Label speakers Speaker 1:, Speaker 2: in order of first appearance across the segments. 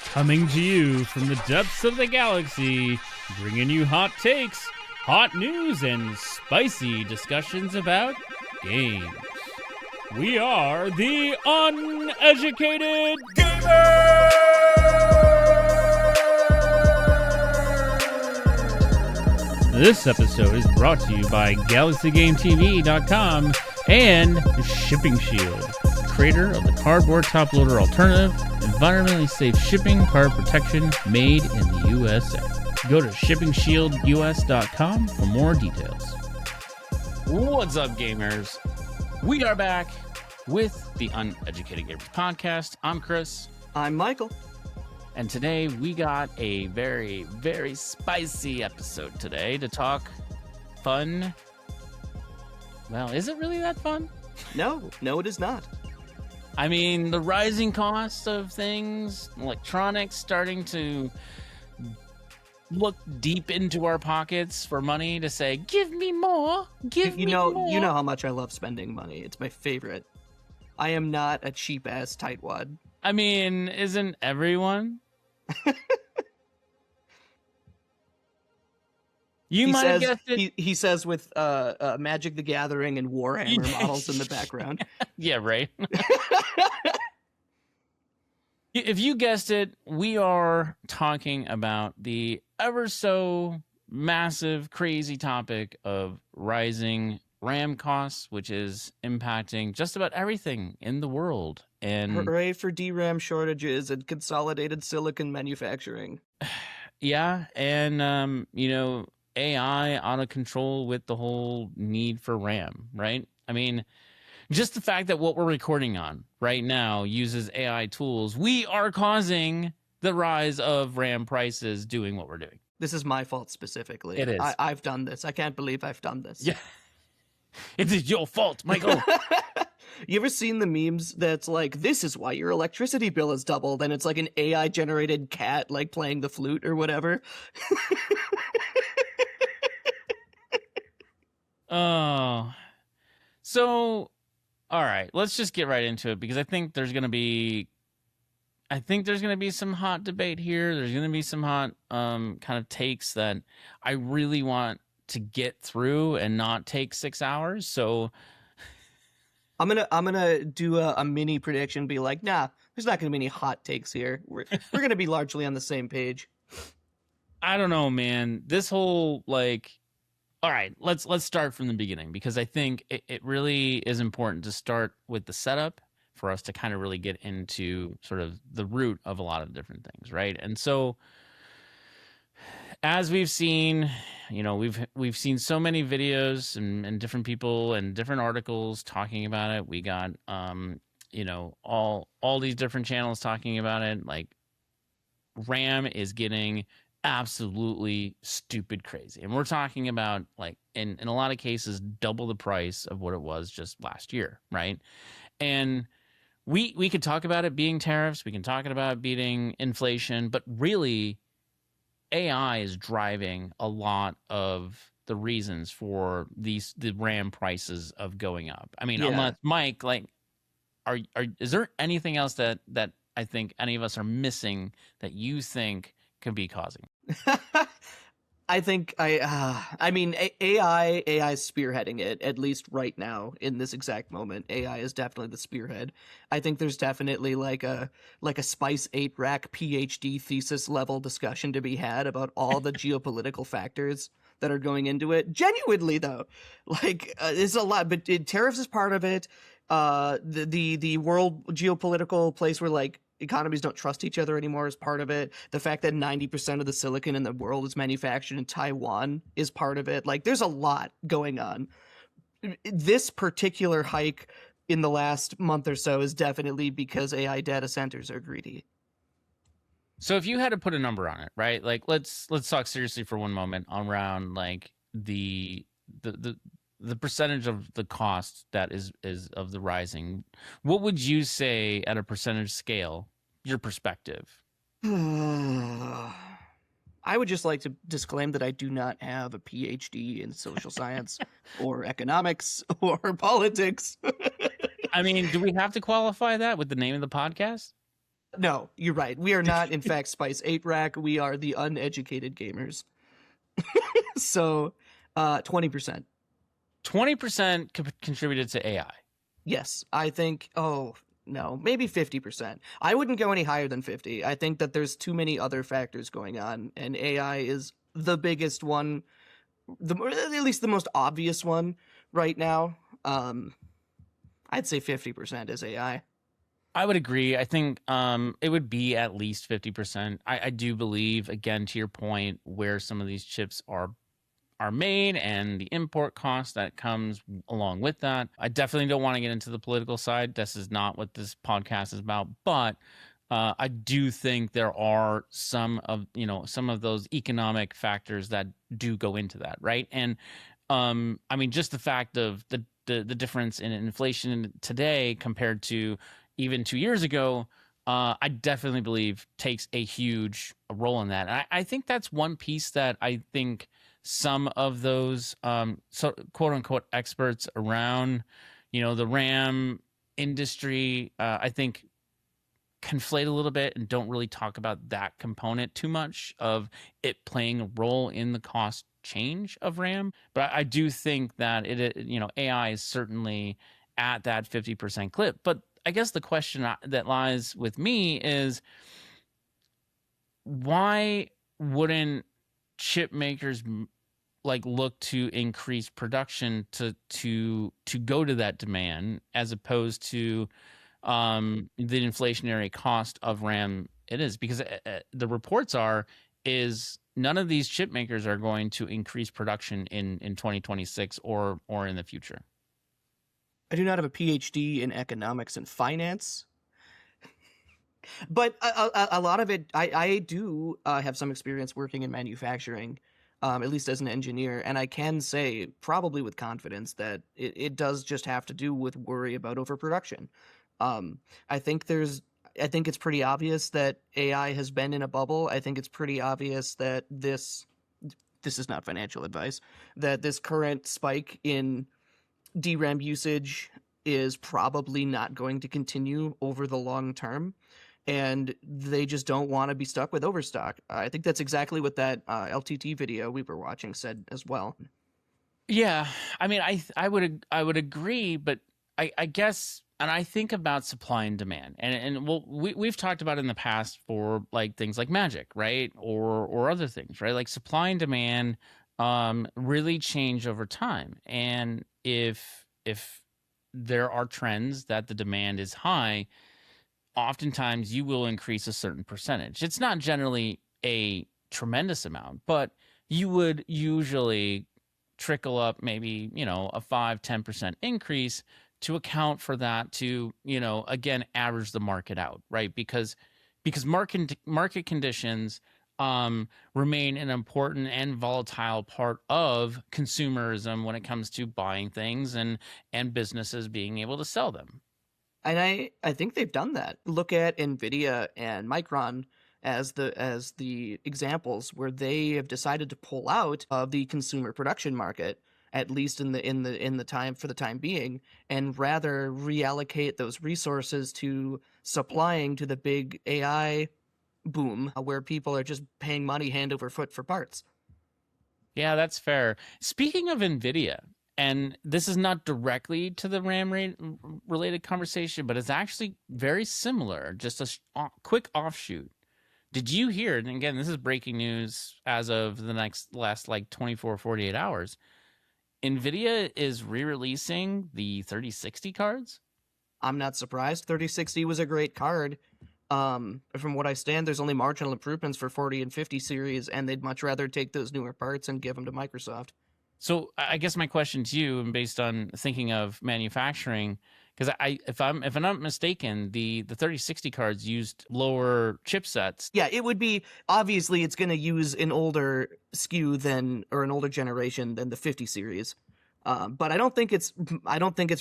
Speaker 1: Coming to you from the depths of the galaxy, bringing you hot takes, hot news, and spicy discussions about games. We are the Uneducated Gamers! This episode is brought to you by GalaxyGameTV.com and Shipping Shield, creator of the cardboard top loader alternative, environmentally safe shipping card protection made in the USA. Go to ShippingShieldUS.com for more details.
Speaker 2: What's up, gamers? We are back with the Uneducated Gamers Podcast. I'm Chris.
Speaker 3: I'm Michael.
Speaker 2: And today we got a very, very spicy episode today to talk fun. Well, is it really that fun?
Speaker 3: No, it is not.
Speaker 2: I mean, the rising cost of things, electronics starting to look deep into our pockets for money to say, give me more, give me more.
Speaker 3: You know how much I love spending money. It's my favorite. I am not a cheap-ass tightwad.
Speaker 2: I mean, isn't everyone? He
Speaker 3: says with Magic the Gathering and Warhammer models in the background.
Speaker 2: Yeah, right. If you guessed it, we are talking about the ever so massive, crazy topic of rising RAM costs, which is impacting just about everything in the world. And
Speaker 3: hooray for DRAM shortages and consolidated silicon manufacturing.
Speaker 2: Yeah, and AI out of control with the whole need for RAM, right? I mean, just the fact that what we're recording on right now uses AI tools, we are causing the rise of RAM prices doing what we're doing.
Speaker 3: This is my fault specifically.
Speaker 2: It is.
Speaker 3: I've done this. I can't believe I've done this.
Speaker 2: Yeah. It is your fault, Michael.
Speaker 3: You ever seen the memes that's like, this is why your electricity bill is doubled, and it's like an AI-generated cat like playing the flute or whatever?
Speaker 2: Oh. So, all right, let's just get right into it because I think there's going to be some hot debate here. There's going to be some hot kind of takes that I really want to get through and not take 6 hours. So
Speaker 3: I'm gonna do a mini prediction, be like, nah, there's not gonna be any hot takes here. We're gonna be largely on the same page.
Speaker 2: I don't know, man. This whole all right, let's start from the beginning because I think it really is important to start with the setup for us to kind of really get into sort of the root of a lot of different things, right? And so as we've seen, we've seen so many videos and different people and different articles talking about it. We got all these different channels talking about it. Like RAM is getting absolutely stupid crazy. And we're talking about in a lot of cases double the price of what it was just last year, right? And we could talk about it being tariffs, we can talk about it being inflation, but really AI is driving a lot of the reasons for the RAM prices of going up. I mean, unless Mike, is there anything else that I think any of us are missing that you think could be causing?
Speaker 3: I think AI is spearheading it, at least right now in this exact moment. AI is definitely the spearhead. I think there's definitely like a Spice 8 rack PhD thesis level discussion to be had about all the geopolitical factors that are going into it. Genuinely though, it's a lot, but tariffs is part of it. The world geopolitical place where economies don't trust each other anymore is part of it. The fact that 90% of the silicon in the world is manufactured in Taiwan is part of it. There's a lot going on. This particular hike in the last month or so is definitely because AI data centers are greedy.
Speaker 2: So if you had to put a number on it, right? Let's talk seriously for one moment around the percentage of the cost that is of the rising. What would you say at a percentage scale, your perspective?
Speaker 3: I would just like to disclaim that I do not have a PhD in social science or economics or politics.
Speaker 2: I mean, do we have to qualify that with the name of the podcast?
Speaker 3: No, you're right. We are not, in fact, Spice 8 Rack. We are the uneducated gamers. So, 20%.
Speaker 2: 20% contributed to AI.
Speaker 3: Yes, I think, oh, no, maybe 50%. I wouldn't go any higher than 50. I think that there's too many other factors going on, and AI is the biggest one, at least the most obvious one right now. I'd say 50% is AI.
Speaker 2: I would agree. I think it would be at least 50%. I do believe, again, to your point, where some of these chips are made and the import cost that comes along with that. I definitely don't want to get into the political side. This is not what this podcast is about. But I do think there are some of those economic factors that do go into that, right? And I mean, just the fact of the difference in inflation today compared to even 2 years ago, I definitely believe takes a huge role in that. And I think that's one piece that I think some of those so quote unquote experts around, the RAM industry, I think conflate a little bit and don't really talk about that component too much of it playing a role in the cost change of RAM. But I do think that AI is certainly at that 50% clip. But I guess the question that lies with me is, why wouldn't chip makers look to increase production to go to that demand, as opposed to the inflationary cost of RAM it is? Because the reports is none of these chip makers are going to increase production in 2026 or in the future.
Speaker 3: I do not have a PhD in economics and finance, but a lot of it, I do have some experience working in manufacturing, at least as an engineer, and I can say probably with confidence that it does just have to do with worry about overproduction. I think it's pretty obvious that AI has been in a bubble. I think it's pretty obvious that this is not financial advice, that this current spike in DRAM usage is probably not going to continue over the long term, and they just don't want to be stuck with overstock. I think that's exactly what that LTT video we were watching said as well.
Speaker 2: Yeah, I mean, I would agree, but I guess, and I think about supply and demand, and we've talked about it in the past for things like Magic, right, or other things, right? Like supply and demand really change over time, and if there are trends that the demand is high, oftentimes you will increase a certain percentage. It's not generally a tremendous amount, but you would usually trickle up maybe a 5-10% increase to account for that, to again average the market out, right? Because market conditions remain an important and volatile part of consumerism when it comes to buying things and businesses being able to sell them.
Speaker 3: And I think they've done that. Look at Nvidia and Micron as the examples where they have decided to pull out of the consumer production market, at least in the time, for the time being, and rather reallocate those resources to supplying to the big AI boom, where people are just paying money hand over foot for parts.
Speaker 2: Yeah, that's fair. Speaking of Nvidia, and this is not directly to the RAM related conversation, but it's actually very similar, just a quick offshoot. Did you hear, and again, this is breaking news as of the last 24, 48 hours, Nvidia is re-releasing the 3060 cards?
Speaker 3: I'm not surprised. 3060 was a great card. From what I stand, there's only marginal improvements for 40 and 50 series, and they'd much rather take those newer parts and give them to Microsoft.
Speaker 2: So I guess my question to you, and based on thinking of manufacturing, because if I'm not mistaken, the 3060 cards used lower chipsets.
Speaker 3: Yeah, it would be, obviously it's going to use an older SKU or an older generation than the 50 series. But I don't think it's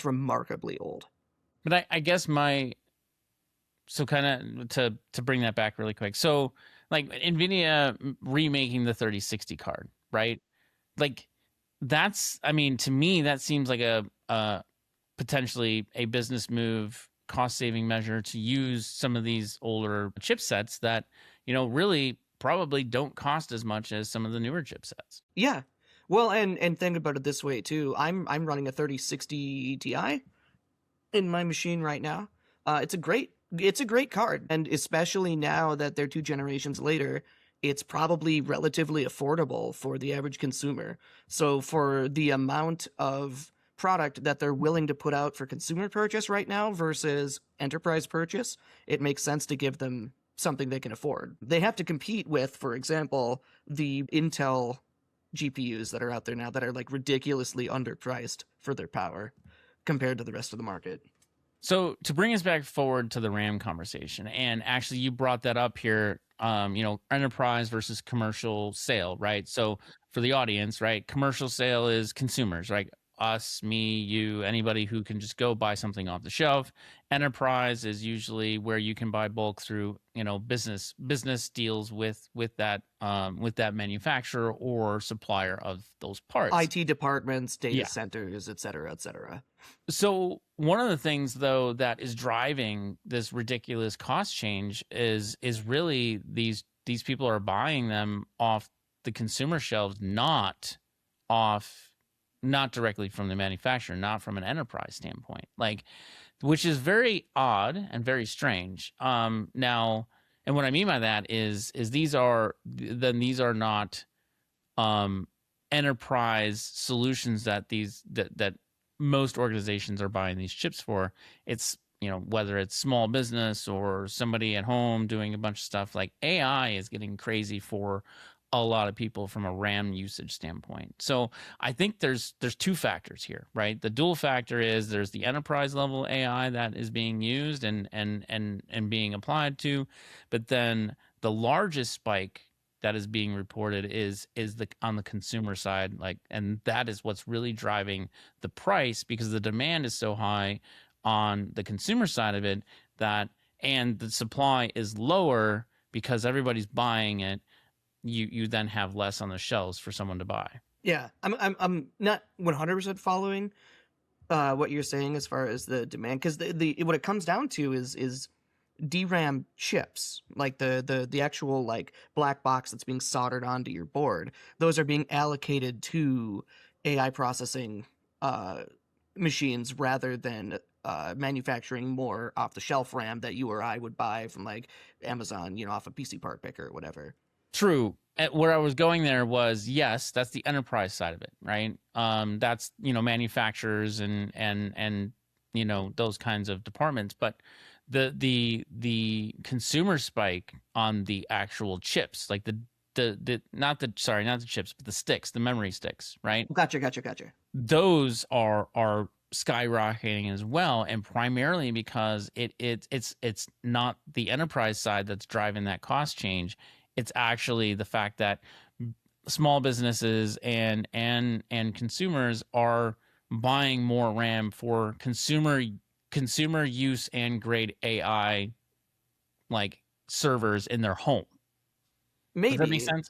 Speaker 3: remarkably old.
Speaker 2: But I guess so kind of to bring that back really quick. So Nvidia remaking the 3060 card, right? That's, I mean, to me, that seems like a potentially a business move cost saving measure to use some of these older chipsets that, really probably don't cost as much as some of the newer chipsets.
Speaker 3: Yeah. Well, and think about it this way too. I'm running a 3060 Ti in my machine right now. It's a great card, and especially now that they're 2 generations later, it's probably relatively affordable for the average consumer. So for the amount of product that they're willing to put out for consumer purchase right now versus enterprise purchase, it makes sense to give them something they can afford. They have to compete with, for example, the Intel GPUs that are out there now that are like ridiculously underpriced for their power compared to the rest of the market.
Speaker 2: So to bring us back forward to the RAM conversation, and actually you brought that up here, enterprise versus commercial sale, right? So for the audience, right, commercial sale is consumers, right? Us, me, you, anybody who can just go buy something off the shelf. Enterprise is usually where you can buy bulk through, business deals with that manufacturer or supplier of those parts.
Speaker 3: IT departments, data centers, et cetera, et cetera.
Speaker 2: So one of the things, though, that is driving this ridiculous cost change is really these people are buying them off the consumer shelves, not directly from the manufacturer, not from an enterprise standpoint, which is very odd and very strange. Now, and what I mean by that is these are not enterprise solutions that most organizations are buying these chips for. It's, whether it's small business or somebody at home doing a bunch of stuff, like AI is getting crazy for a lot of people from a RAM usage standpoint. So I think there's 2 factors here, right? The dual factor is there's the enterprise level AI that is being used and being applied to, but then the largest spike that is being reported is on the consumer side, and that is what's really driving the price, because the demand is so high on the consumer side of it and the supply is lower because everybody's buying it. You then have less on the shelves for someone to buy.
Speaker 3: Yeah, I'm not 100% following what you're saying as far as the demand, because the what it comes down to is DRAM chips, like the actual like black box that's being soldered onto your board. Those are being allocated to AI processing machines rather than manufacturing more off the shelf RAM that you or I would buy from like Amazon, off a PC part picker or whatever.
Speaker 2: True. Where I was going there was, yes, that's the enterprise side of it, right? That's, manufacturers and those kinds of departments. But the consumer spike on the actual chips, like not the chips, but the sticks, the memory sticks, right?
Speaker 3: Gotcha.
Speaker 2: Those are skyrocketing as well, and primarily because it's not the enterprise side that's driving that cost change. It's actually the fact that small businesses and consumers are buying more RAM for consumer use and grade AI servers in their home.
Speaker 3: Maybe.
Speaker 2: Does that make sense?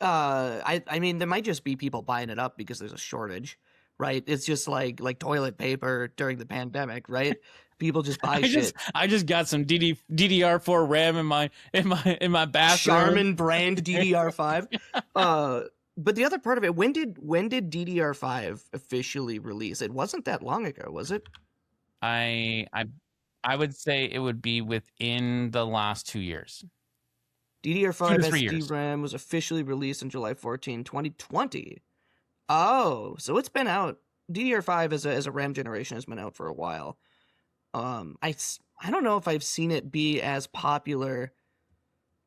Speaker 3: I mean, there might just be people buying it up because there's a shortage, right? It's just like toilet paper during the pandemic, right? People just buy shit.
Speaker 2: I just got some DDR4 RAM in my bathroom.
Speaker 3: Charmin brand DDR5. But the other part of it, when did DDR5 officially release? It wasn't that long ago, was it?
Speaker 2: I would say it would be within the last 2 years.
Speaker 3: DDR5 SD-RAM was officially released on July 14, 2020. Oh, so it's been out. DDR5 as a RAM generation has been out for a while. I don't know if I've seen it be as popular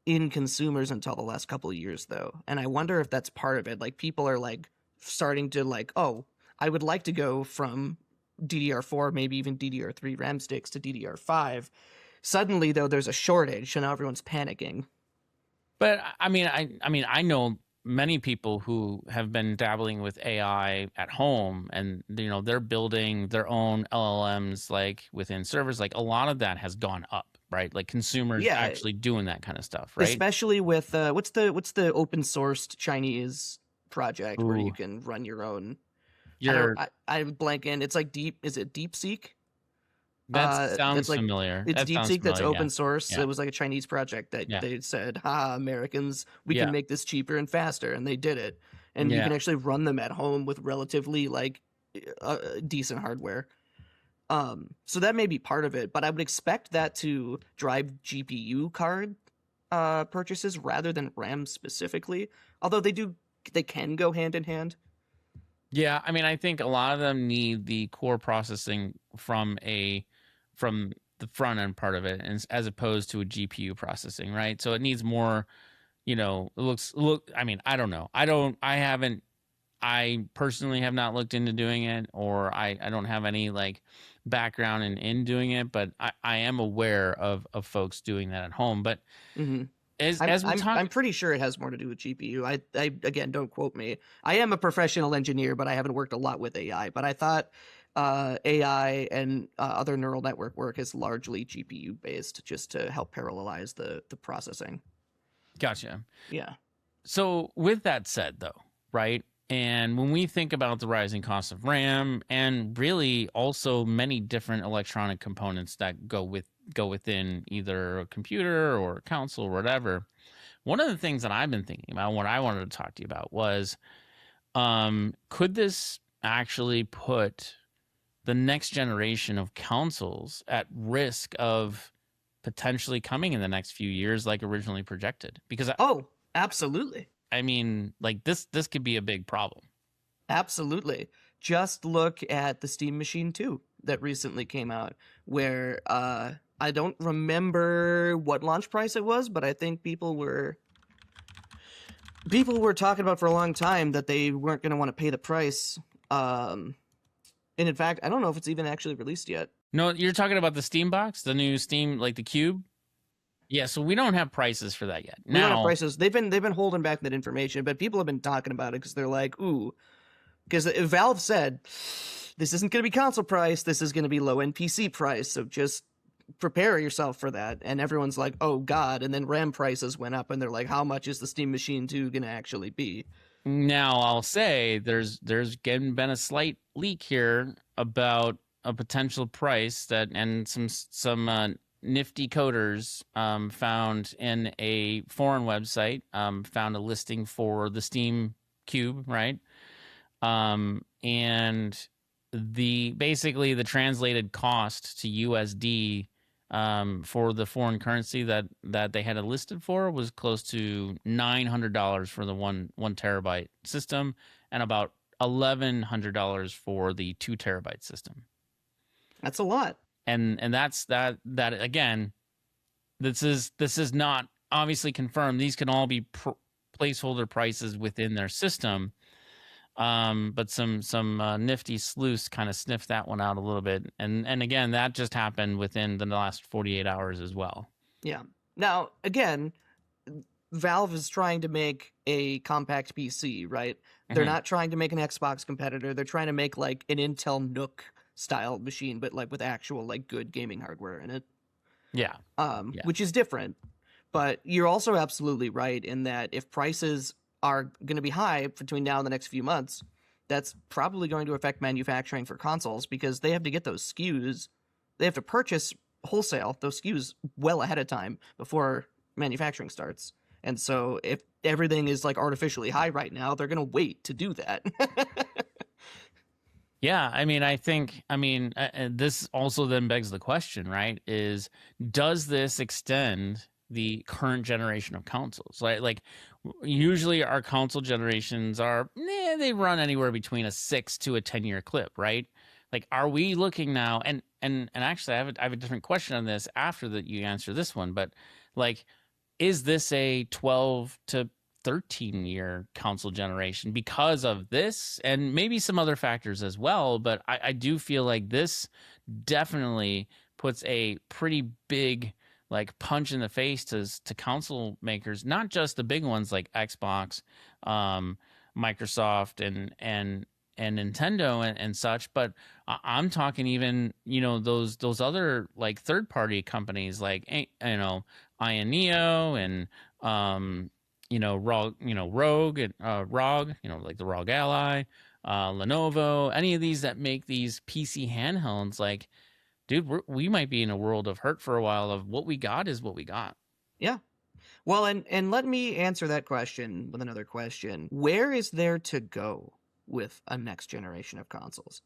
Speaker 3: in consumers until the last couple of years, though. And I wonder if that's part of it. Like, people are starting to oh, I would like to go from DDR4, maybe even DDR3 RAM sticks to DDR5. Suddenly, though, there's a shortage, so now everyone's panicking.
Speaker 2: But I know many people who have been dabbling with AI at home, and they're building their own LLMs within servers. A lot of that has gone up, right? Consumers actually doing that kind of stuff, right?
Speaker 3: Especially with what's the open sourced Chinese project where you can run your own. I'm blanking. It's is it DeepSeek?
Speaker 2: That sounds
Speaker 3: like
Speaker 2: familiar.
Speaker 3: it's
Speaker 2: That sounds
Speaker 3: DeepSeek that's
Speaker 2: familiar, yeah.
Speaker 3: open source.
Speaker 2: Yeah.
Speaker 3: It was like a Chinese project that
Speaker 2: Yeah.
Speaker 3: they said, Americans, we
Speaker 2: Yeah.
Speaker 3: can make this cheaper and faster, and they did it. And you
Speaker 2: Yeah.
Speaker 3: can actually run them at home with relatively like decent hardware. So that may be part of it, but I would expect that to drive GPU card purchases rather than RAM specifically. Although they can go hand in hand.
Speaker 2: Yeah, I mean, I think a lot of them need the core processing from the front end part of it, and as opposed to a GPU processing, right? So it needs more, you know, I mean, I don't know. I personally have not looked into doing it, or I don't have any like background in doing it, but I am aware of folks doing that at home. But
Speaker 3: Mm-hmm.
Speaker 2: I'm
Speaker 3: pretty sure it has more to do with GPU. I again, don't quote me. I am a professional engineer, but I haven't worked a lot with AI. But I thought AI and other neural network work is largely GPU based, just to help parallelize the processing.
Speaker 2: Gotcha.
Speaker 3: Yeah.
Speaker 2: So with that said, though, right? And when we think about the rising cost of RAM, and really also many different electronic components that go within either a computer or a console or whatever, one of the things that I've been thinking about, what I wanted to talk to you about was, could this actually put the next generation of consoles at risk of potentially coming in the next few years like originally projected? Because
Speaker 3: absolutely.
Speaker 2: I mean, like this could be a big problem.
Speaker 3: Absolutely. Just look at the Steam Machine 2 that recently came out, where I don't remember what launch price it was, but I think people were talking about for a long time that they weren't going to want to pay the price. And in fact, I don't know if it's even actually released yet.
Speaker 2: No, you're talking about the Steam box, the new Steam, like the Cube? Yeah, so we don't have prices for that yet.
Speaker 3: We don't have prices. They've been holding back that information, but people have been talking about it because they're like, ooh, because Valve said this isn't going to be console price, this is going to be low end PC price, so just prepare yourself for that. And everyone's like, oh god. And then RAM prices went up, and they're like, how much is the Steam Machine 2 going to actually be?
Speaker 2: Now I'll say there's been a slight leak here about a potential price that, and some nifty coders found in a foreign website, found a listing for the Steam Cube, right? And basically the translated cost to USD for the foreign currency that they had it listed for was close to $900 for the one terabyte system, and about $1,100 for the 2 terabyte system.
Speaker 3: That's a lot.
Speaker 2: And that's that again. This is not obviously confirmed. These can all be placeholder prices within their system. But some nifty sleuths kind of sniffed that one out a little bit, and again, that just happened within the last 48 hours as well.
Speaker 3: Yeah. Now again, Valve is trying to make a compact PC, right? They're not trying to make an Xbox competitor. They're trying to make like an Intel Nook style machine, but like with actual like good gaming hardware in it.
Speaker 2: Yeah.
Speaker 3: Which is different. But you're also absolutely right in that if prices are going to be high between now and the next few months, that's probably going to affect manufacturing for consoles, because they have to get those SKUs. They have to purchase wholesale those SKUs well ahead of time before manufacturing starts. And so if everything is like artificially high right now, they're going to wait to do that.
Speaker 2: Yeah, I mean, this also then begs the question, right? Is, does this extend the current generation of consoles? Like usually our console generations are, they run anywhere between a 6 to a 10-year clip, right? Like, are we looking now? And actually, I have a different question on this after that you answer this one. But like, is this a 12 to 13-year console generation because of this, and maybe some other factors as well? But I do feel like this definitely puts a pretty big like punch in the face to console makers, not just the big ones like Xbox, Microsoft, and Nintendo and such, but I'm talking even, those other like third-party companies like, Ioneo and Rogue and ROG, like the ROG Ally, Lenovo, any of these that make these PC handhelds, like dude, we might be in a world of hurt for a while. Of what we got is what we got.
Speaker 3: Yeah. Well, and let me answer that question with another question. Where is there to go with a next generation of consoles?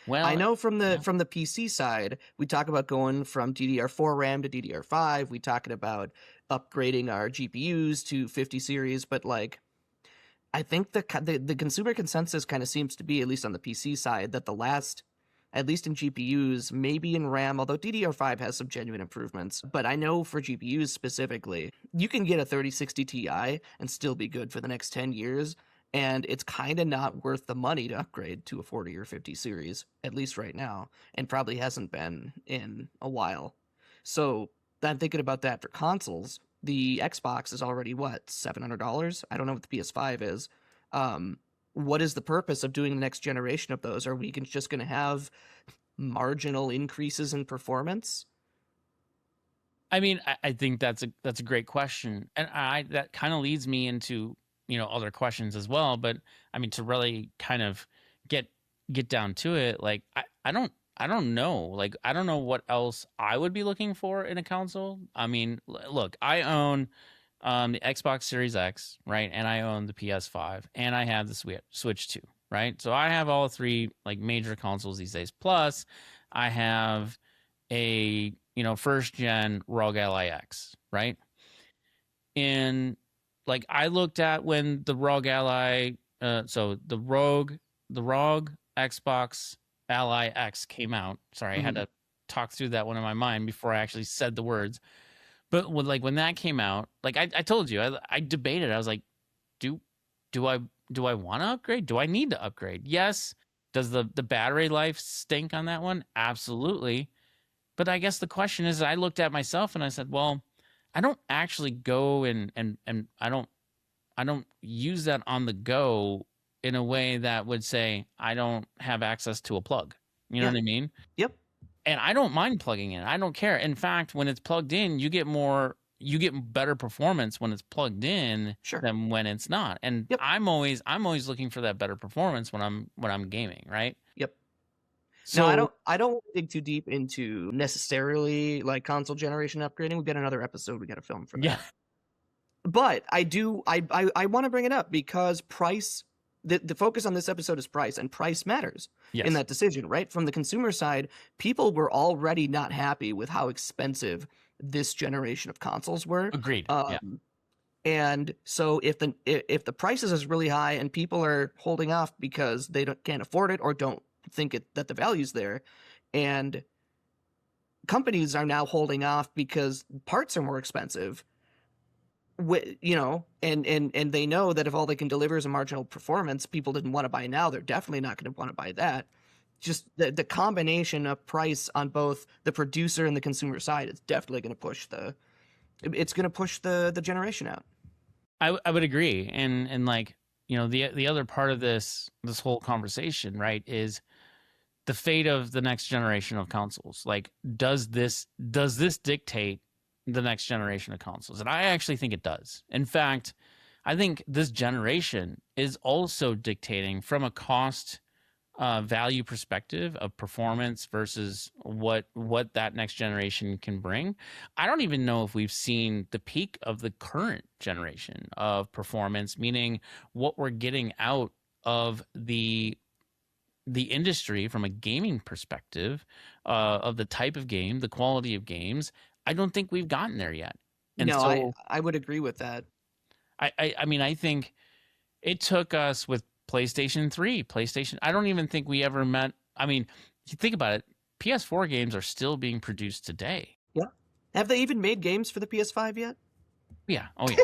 Speaker 2: Well,
Speaker 3: I know from the PC side, we talk about going from DDR4 RAM to DDR5. We talking about upgrading our GPUs to 50 series, but like, I think the consumer consensus kind of seems to be, at least on the PC side, that the last, at least in GPUs, maybe in RAM, although DDR5 has some genuine improvements, but I know for GPUs specifically, you can get a 3060 Ti and still be good for the next 10 years, and it's kind of not worth the money to upgrade to a 40 or 50 series, at least right now, and probably hasn't been in a while. So I'm thinking about that for consoles. The Xbox is already, what, $700? I don't know what the PS5 is. What is the purpose of doing the next generation of those? Are we just going to have marginal increases in performance?
Speaker 2: I mean, I think that's a great question, and that kind of leads me into other questions as well. But I mean, to really kind of get down to it, like I don't know, like I don't know what else I would be looking for in a console. I mean, look, I own the Xbox Series X, right? And I own the PS5, and I have the Switch 2, right? So I have all three like major consoles these days. Plus, I have a first gen ROG Ally X, right? And like I looked at when the ROG Ally, so the ROG Xbox Ally X came out. Sorry, I had to talk through that one in my mind before I actually said the words. But when that came out, like I told you, I debated. I was like, do I want to upgrade? Do I need to upgrade? Yes. Does the battery life stink on that one? Absolutely. But I guess the question is, I looked at myself and I said, well, I don't actually go and I don't use that on the go in a way that would say I don't have access to a plug. You know what I mean?
Speaker 3: Yep.
Speaker 2: And I don't mind plugging in. I don't care. In fact, when it's plugged in, you get better performance when it's plugged in than when it's not. And I'm always looking for that better performance when I'm gaming, right?
Speaker 3: Yep.
Speaker 2: So
Speaker 3: no, I don't dig too deep into necessarily like console generation upgrading. We've got another episode we got to film for that.
Speaker 2: Yeah.
Speaker 3: But I want to bring it up because price. The focus on this episode is price, and price matters in that decision, right? From the consumer side, people were already not happy with how expensive this generation of consoles were.
Speaker 2: Agreed.
Speaker 3: And so if the prices is really high and people are holding off because they can't afford it or don't think that the value's there, and companies are now holding off because parts are more expensive, and they know that if all they can deliver is a marginal performance, people didn't want to buy now. They're definitely not going to want to buy that. Just the combination of price on both the producer and the consumer side is definitely going to push the generation out.
Speaker 2: I would agree. And like, the other part of this whole conversation, right, is the fate of the next generation of consoles. Like, does this dictate the next generation of consoles? And I actually think it does. In fact, I think this generation is also dictating from a cost value perspective of performance versus what that next generation can bring. I don't even know if we've seen the peak of the current generation of performance, meaning what we're getting out of the industry from a gaming perspective, of the type of game, the quality of games. I don't think we've gotten there yet. And
Speaker 3: no,
Speaker 2: so
Speaker 3: I would agree with that.
Speaker 2: I mean, I think it took us with PlayStation 3, I don't even think we ever met. I mean, you think about it, PS4 games are still being produced today.
Speaker 3: Yeah. Have they even made games for the PS5 yet?
Speaker 2: Yeah. Oh, yeah.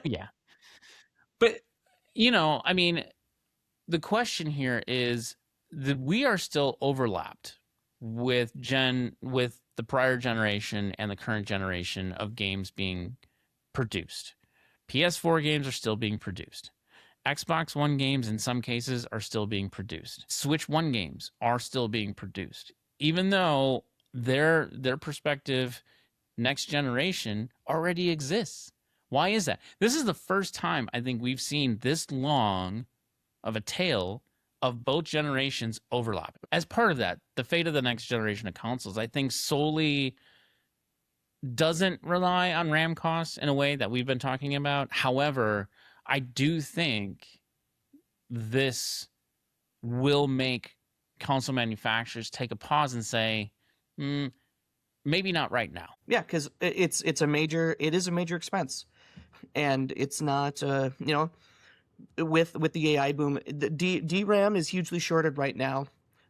Speaker 2: Yeah. But, I mean, the question here is that we are still overlapped with the prior generation and the current generation of games being produced. PS4 games are still being produced. Xbox One games in some cases are still being produced. Switch One games are still being produced, even though their perspective next generation already exists. Why is that? This is the first time I think we've seen this long of a tail of both generations overlap. As part of that, the fate of the next generation of consoles, I think, solely doesn't rely on RAM costs in a way that we've been talking about. However, I do think this will make console manufacturers take a pause and say, maybe not right now.
Speaker 3: Yeah, because it is a major expense, and it's not with the AI boom, the DRAM is hugely shorted right now,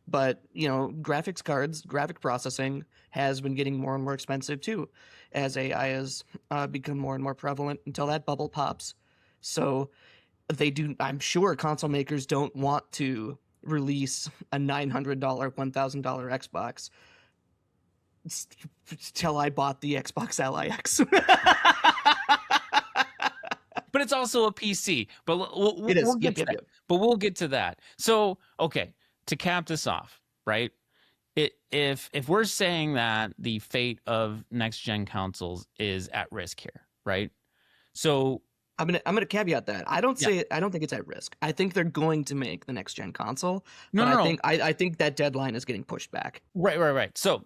Speaker 3: but graphics cards, graphic processing has been getting more and more expensive too, as AI has become more and more prevalent until that bubble pops. So I'm sure console makers don't want to release a $900, $1,000 Xbox till I bought the Xbox LIX.
Speaker 2: But it's also a PC. But we'll get to that. But we'll get to that. So, okay, to cap this off, right? If we're saying that the fate of next gen consoles is at risk here, right? So
Speaker 3: I'm gonna caveat that. I don't think it's at risk. I think they're going to make the next gen console. I think that deadline is getting pushed back.
Speaker 2: Right. So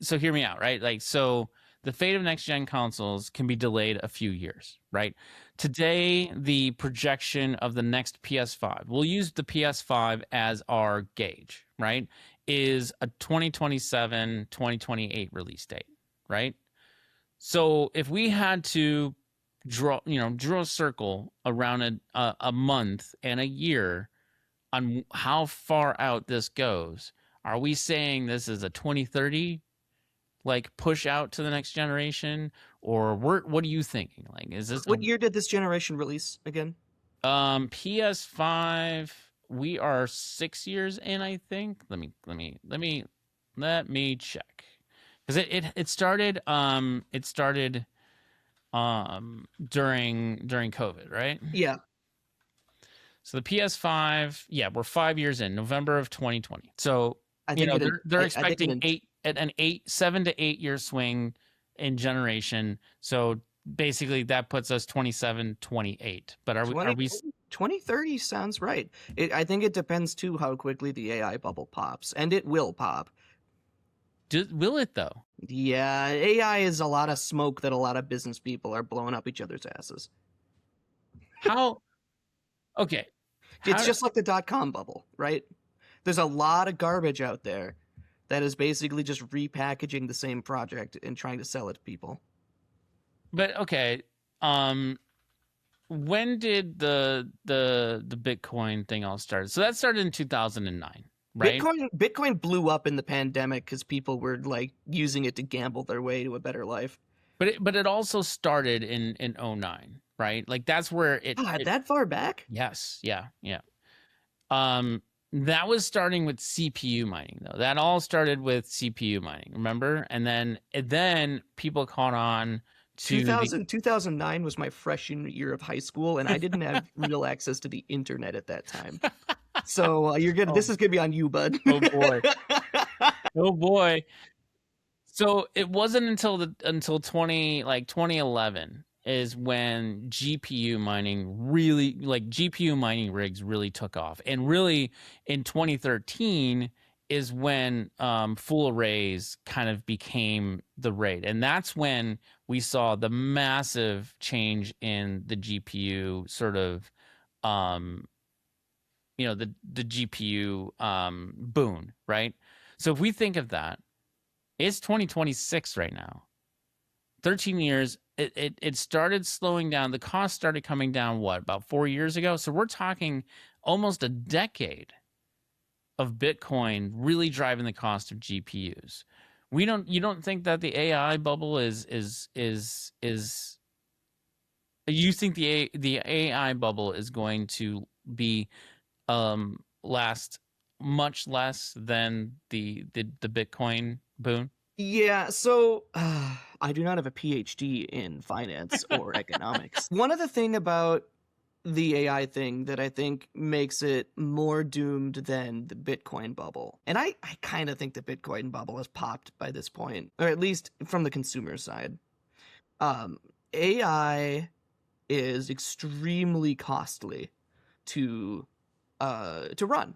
Speaker 2: so hear me out, right? Like, so the fate of next gen consoles can be delayed a few years, right? Today, the projection of the next PS5, we'll use the PS5 as our gauge, right? Is a 2027, 2028 release date, right? So if we had to draw a circle around a month and a year on how far out this goes, are we saying this is a 2030 like push out to the next generation, or what are you thinking? Like, is this
Speaker 3: what year did this generation release again?
Speaker 2: PS5, we are 6 years in, I think. Let me check, because it started during COVID, right?
Speaker 3: Yeah.
Speaker 2: So the PS5, we're 5 years in, November of 2020. So they're expecting 7 to 8 year swing in generation. So basically that puts us 27, 28. But are we
Speaker 3: 2030 sounds right. I think it depends too how quickly the AI bubble pops, and it will pop.
Speaker 2: Will it though?
Speaker 3: Yeah, AI is a lot of smoke that a lot of business people are blowing up each other's asses.
Speaker 2: How? Okay.
Speaker 3: It's just like the .com bubble, right? There's a lot of garbage out there that is basically just repackaging the same project and trying to sell it to people.
Speaker 2: But okay, when did the Bitcoin thing all start? So that started in 2009, right?
Speaker 3: Bitcoin blew up in the pandemic because people were like using it to gamble their way to a better life.
Speaker 2: But it also started in 2009, right? Like that's where it
Speaker 3: that far back?
Speaker 2: Yes, yeah. That was starting with CPU mining, though. That all started with CPU mining, remember? And then people caught on to
Speaker 3: 2009 was my freshman year of high school, and I didn't have real access to the internet at that time. So you're good. This is gonna be on you, bud.
Speaker 2: Oh boy. Oh boy. So it wasn't until 2011 is when GPU mining rigs really took off. And really in 2013 is when full arrays kind of became the rate. And that's when we saw the massive change in the GPU sort of, the GPU boon, right? So if we think of that, it's 2026 right now. 13 years, it started slowing down. The cost started coming down, about 4 years ago? So we're talking almost a decade of Bitcoin really driving the cost of GPUs. You don't think that the AI bubble is you think the AI bubble is going to be last much less than the Bitcoin boom?
Speaker 3: Yeah, so I do not have a PhD in finance or economics. One other thing about the AI thing that I think makes it more doomed than the Bitcoin bubble, and I kind of think the Bitcoin bubble has popped by this point, or at least from the consumer side. AI is extremely costly to to run,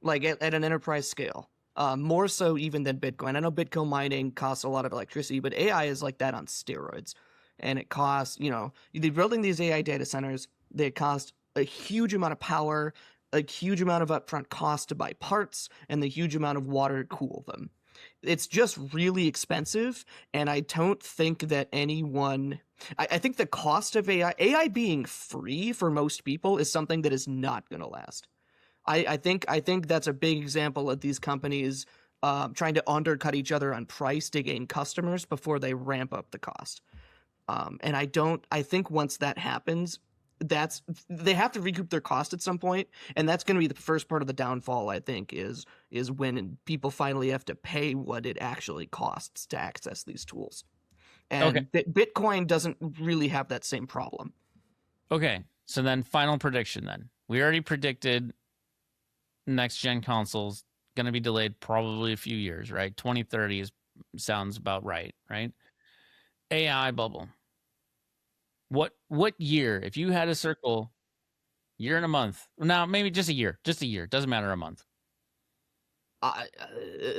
Speaker 3: like at an enterprise scale. More so even than Bitcoin. I know Bitcoin mining costs a lot of electricity, but AI is like that on steroids. And it costs, they're building these AI data centers. They cost a huge amount of power, a huge amount of upfront cost to buy parts, and the huge amount of water to cool them. It's just really expensive, and I don't think that anyone... I think the cost of AI being free for most people is something that is not going to last. I think that's a big example of these companies trying to undercut each other on price to gain customers before they ramp up the cost. And I think once that happens, they have to recoup their cost at some point, and that's going to be the first part of the downfall. I think is when people finally have to pay what it actually costs to access these tools. And Bitcoin doesn't really have that same problem.
Speaker 2: Okay, so then final prediction. Then we already predicted next gen consoles going to be delayed probably a few years, right? 2030 sounds about right? AI bubble. What year? If you had a circle, year and a month. Now maybe just a year. Doesn't matter a month.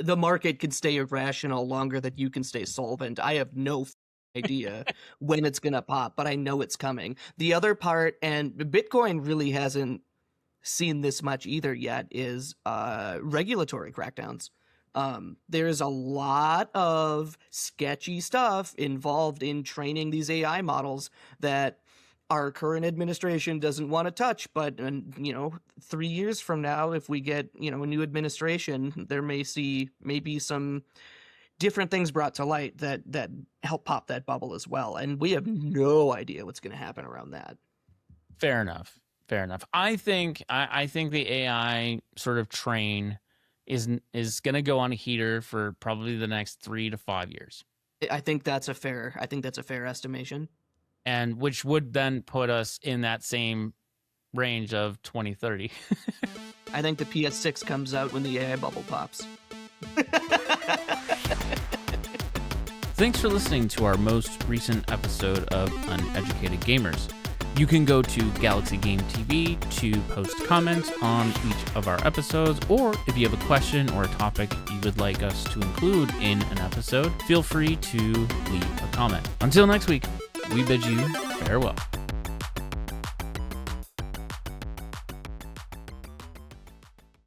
Speaker 3: The market can stay irrational longer than you can stay solvent. I have no idea when it's gonna pop, but I know it's coming. The other part, and Bitcoin really hasn't seen this much either yet, is regulatory crackdowns. There's a lot of sketchy stuff involved in training these AI models that our current administration doesn't want to touch. But 3 years from now, if we get a new administration, there may be some different things brought to light that help pop that bubble as well. And we have no idea what's going to happen around that.
Speaker 2: Fair enough. I think the AI sort of train is going to go on a heater for probably the next 3 to 5 years.
Speaker 3: I think that's a fair estimation.
Speaker 2: And which would then put us in that same range of 2030.
Speaker 3: I think the PS6 comes out when the AI bubble pops.
Speaker 2: Thanks for listening to our most recent episode of Uneducated Gamers. You can go to Galaxy Game TV to post comments on each of our episodes, or if you have a question or a topic you would like us to include in an episode, feel free to leave a comment. Until next week, we bid you farewell.